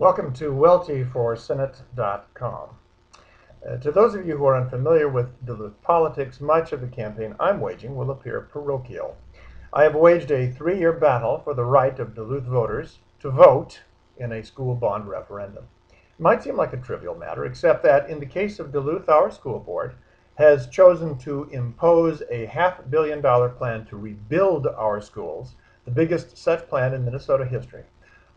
Welcome to WeltyForSenate.com. To those of you who are unfamiliar with Duluth politics, much of the campaign I'm waging will appear parochial. I have waged a 3-year battle for the right of Duluth voters to vote in a school bond referendum. It might seem like a trivial matter, except that in the case of Duluth, our school board has chosen to impose a $500 million plan to rebuild our schools, the biggest such plan in Minnesota history,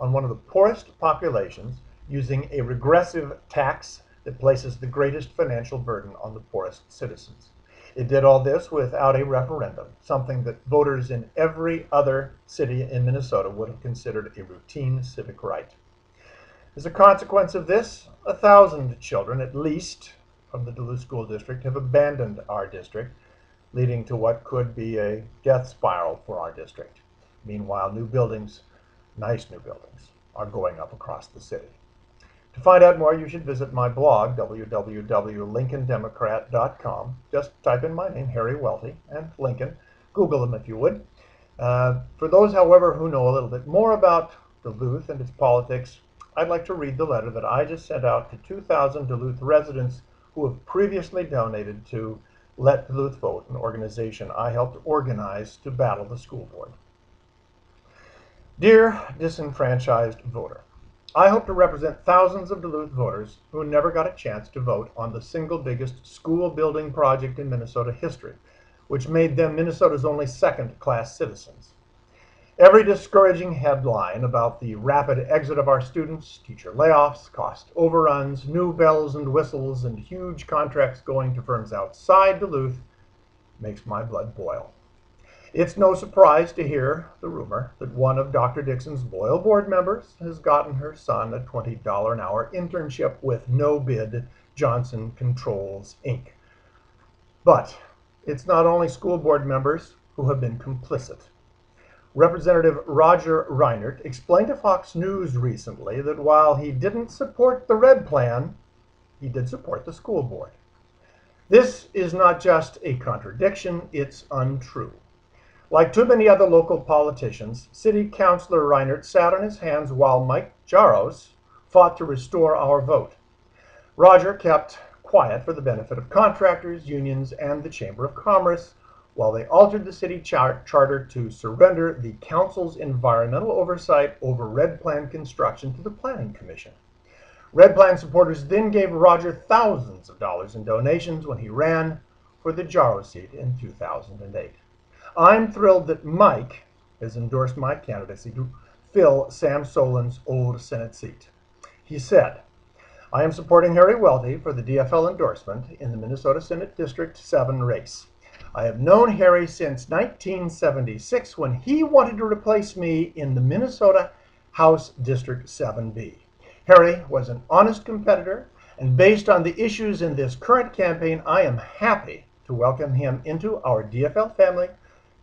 on one of the poorest populations, using a regressive tax that places the greatest financial burden on the poorest citizens. It did all this without a referendum, something that voters in every other city in Minnesota would have considered a routine civic right. As a consequence of this, 1,000 children, at least, from the Duluth School District have abandoned our district, leading to what could be a death spiral for our district. Meanwhile, nice new buildings, are going up across the city. To find out more, you should visit my blog, www.lincolndemocrat.com. Just type in my name, Harry Welty, and Lincoln. Google them if you would. For those, however, who know a little bit more about Duluth and its politics, I'd like to read the letter that I just sent out to 2,000 Duluth residents who have previously donated to Let Duluth Vote, an organization I helped organize to battle the school board. Dear disenfranchised voter, I hope to represent thousands of Duluth voters who never got a chance to vote on the single biggest school building project in Minnesota history, which made them Minnesota's only second-class citizens. Every discouraging headline about the rapid exit of our students, teacher layoffs, cost overruns, new bells and whistles, and huge contracts going to firms outside Duluth makes my blood boil. It's no surprise to hear the rumor that one of Dr. Dixon's loyal board members has gotten her son a $20 an hour internship with no bid Johnson Controls, Inc. But it's not only school board members who have been complicit. Representative Roger Reinert explained to Fox News recently that while he didn't support the Red Plan, he did support the school board. This is not just a contradiction, it's untrue. Like too many other local politicians, City Councilor Reinert sat on his hands while Mike Jaros fought to restore our vote. Roger kept quiet for the benefit of contractors, unions, and the Chamber of Commerce, while they altered the city charter to surrender the council's environmental oversight over Red Plan construction to the Planning Commission. Red Plan supporters then gave Roger thousands of dollars in donations when he ran for the Jaros seat in 2008. I'm thrilled that Mike has endorsed my candidacy to fill Sam Solin's old Senate seat. He said, I am supporting Harry Welty for the DFL endorsement in the Minnesota Senate District 7 race. I have known Harry since 1976 when he wanted to replace me in the Minnesota House District 7B. Harry was an honest competitor, and based on the issues in this current campaign, I am happy to welcome him into our DFL family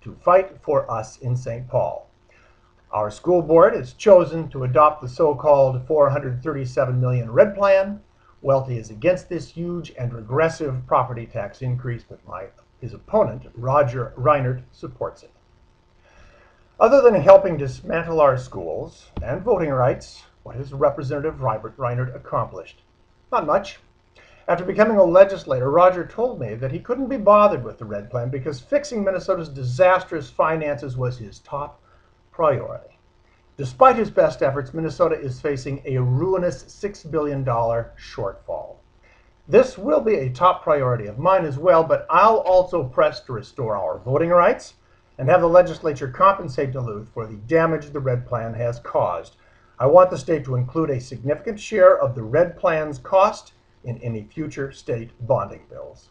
to fight for us in St. Paul. Our school board has chosen to adopt the so-called $437 million Red Plan. Welty is against this huge and regressive property tax increase, but his opponent, Roger Reinert, supports it. Other than helping dismantle our schools and voting rights, what has Representative Reinert accomplished? Not much. After becoming a legislator, Roger told me that he couldn't be bothered with the Red Plan because fixing Minnesota's disastrous finances was his top priority. Despite his best efforts, Minnesota is facing a ruinous $6 billion shortfall. This will be a top priority of mine as well, but I'll also press to restore our voting rights and have the legislature compensate Duluth for the damage the Red Plan has caused. I want the state to include a significant share of the Red Plan's cost in any future state bonding bills.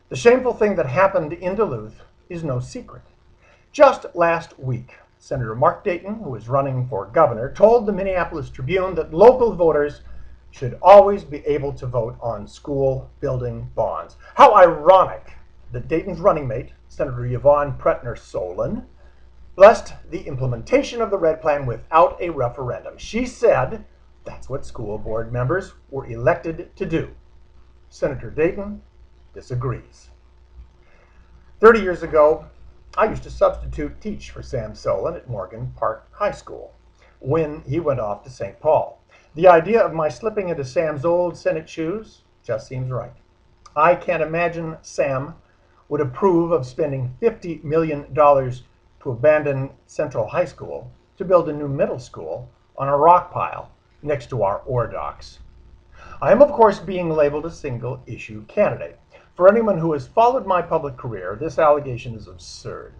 The shameful thing that happened in Duluth is no secret. Just last week, Senator Mark Dayton, who is running for governor, told the Minneapolis Tribune that local voters should always be able to vote on school building bonds. How ironic that Dayton's running mate, Senator Yvonne Pretner-Solin, blessed the implementation of the Red Plan without a referendum. She said that's what school board members were elected to do. Senator Dayton disagrees. 30 years ago, I used to substitute teach for Sam Solin at Morgan Park High School when he went off to St. Paul. The idea of my slipping into Sam's old Senate shoes just seems right. I can't imagine Sam would approve of spending $50 million to abandon Central High School to build a new middle school on a rock pile next to our ore docks. I am, of course, being labeled a single-issue candidate. For anyone who has followed my public career, this allegation is absurd.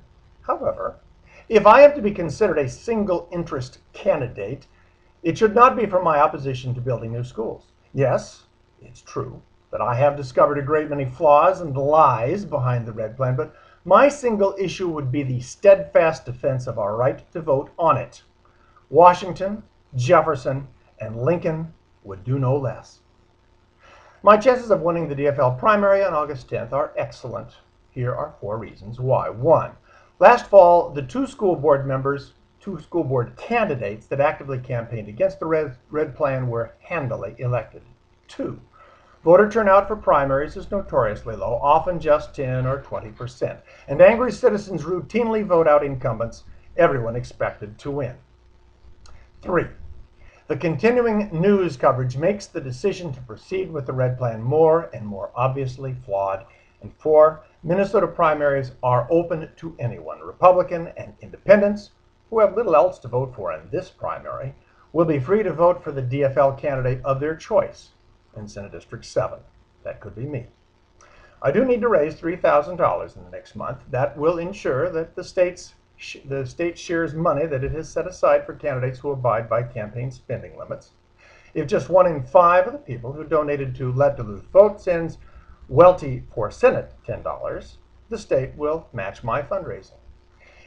However, if I am to be considered a single-interest candidate, it should not be for my opposition to building new schools. Yes, it's true that I have discovered a great many flaws and lies behind the Red Plan, but my single issue would be the steadfast defense of our right to vote on it. Washington, Jefferson, and Lincoln would do no less. My chances of winning the DFL primary on August 10th are excellent. Here are 4 reasons why. 1. Last fall, the two school board candidates that actively campaigned against the Red Plan were handily elected. 2. Voter turnout for primaries is notoriously low, often just 10 or 20%, and angry citizens routinely vote out incumbents everyone expected to win. 3. The continuing news coverage makes the decision to proceed with the Red Plan more and more obviously flawed. And 4, Minnesota primaries are open to anyone. Republican and independents, who have little else to vote for in this primary, will be free to vote for the DFL candidate of their choice in Senate District 7. That could be me. I do need to raise $3,000 in the next month. That will ensure that the state shares money that it has set aside for candidates who abide by campaign spending limits. If just 1 in 5 of the people who donated to Let Duluth Vote sends Welty for Senate $10, the state will match my fundraising.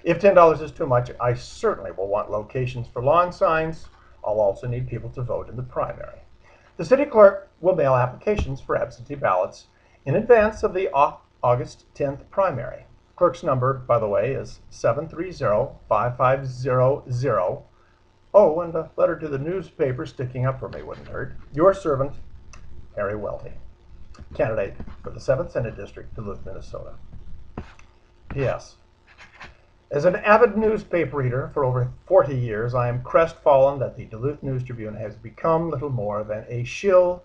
If $10 is too much, I certainly will want locations for lawn signs. I'll also need people to vote in the primary. The city clerk will mail applications for absentee ballots in advance of the August 10th primary. Clerk's number, by the way, is 730-5500. Oh, and a letter to the newspaper sticking up for me wouldn't hurt. Your servant, Harry Welty, candidate for the 7th Senate District, Duluth, Minnesota. P.S. As an avid newspaper reader for over 40 years, I am crestfallen that the Duluth News-Tribune has become little more than a shill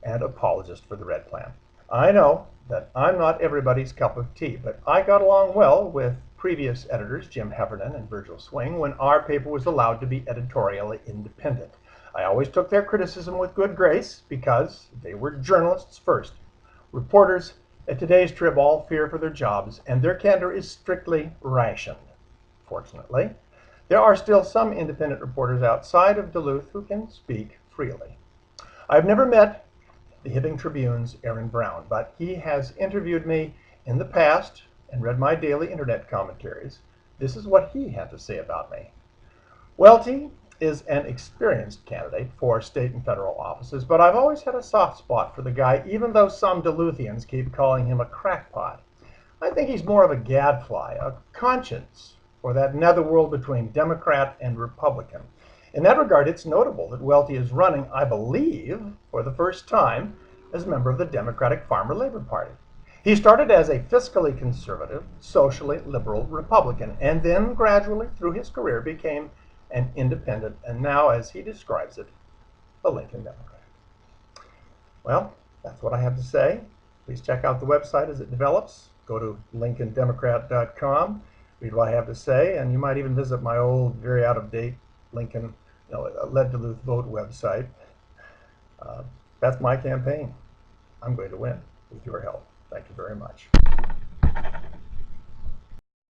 and apologist for the Red Plan. I know that I'm not everybody's cup of tea, but I got along well with previous editors, Jim Heffernan and Virgil Swing, when our paper was allowed to be editorially independent. I always took their criticism with good grace because they were journalists first. Reporters at today's Trib all fear for their jobs, and their candor is strictly rationed. Fortunately, there are still some independent reporters outside of Duluth who can speak freely. I've never met the Hibbing Tribune's Aaron Brown, but he has interviewed me in the past and read my daily internet commentaries. This is what he had to say about me. Welty is an experienced candidate for state and federal offices, but I've always had a soft spot for the guy, even though some Duluthians keep calling him a crackpot. I think he's more of a gadfly, a conscience for that netherworld between Democrat and Republican. In that regard, it's notable that Welty is running, I believe, for the first time as a member of the Democratic Farmer Labor Party. He started as a fiscally conservative, socially liberal Republican, and then gradually through his career became an independent, and now, as he describes it, a Lincoln Democrat. Well, that's what I have to say. Please check out the website as it develops. Go to LincolnDemocrat.com, read what I have to say, and you might even visit my old, very out-of-date Lincoln, Let Duluth Vote website. That's my campaign. I'm going to win with your help. Thank you very much.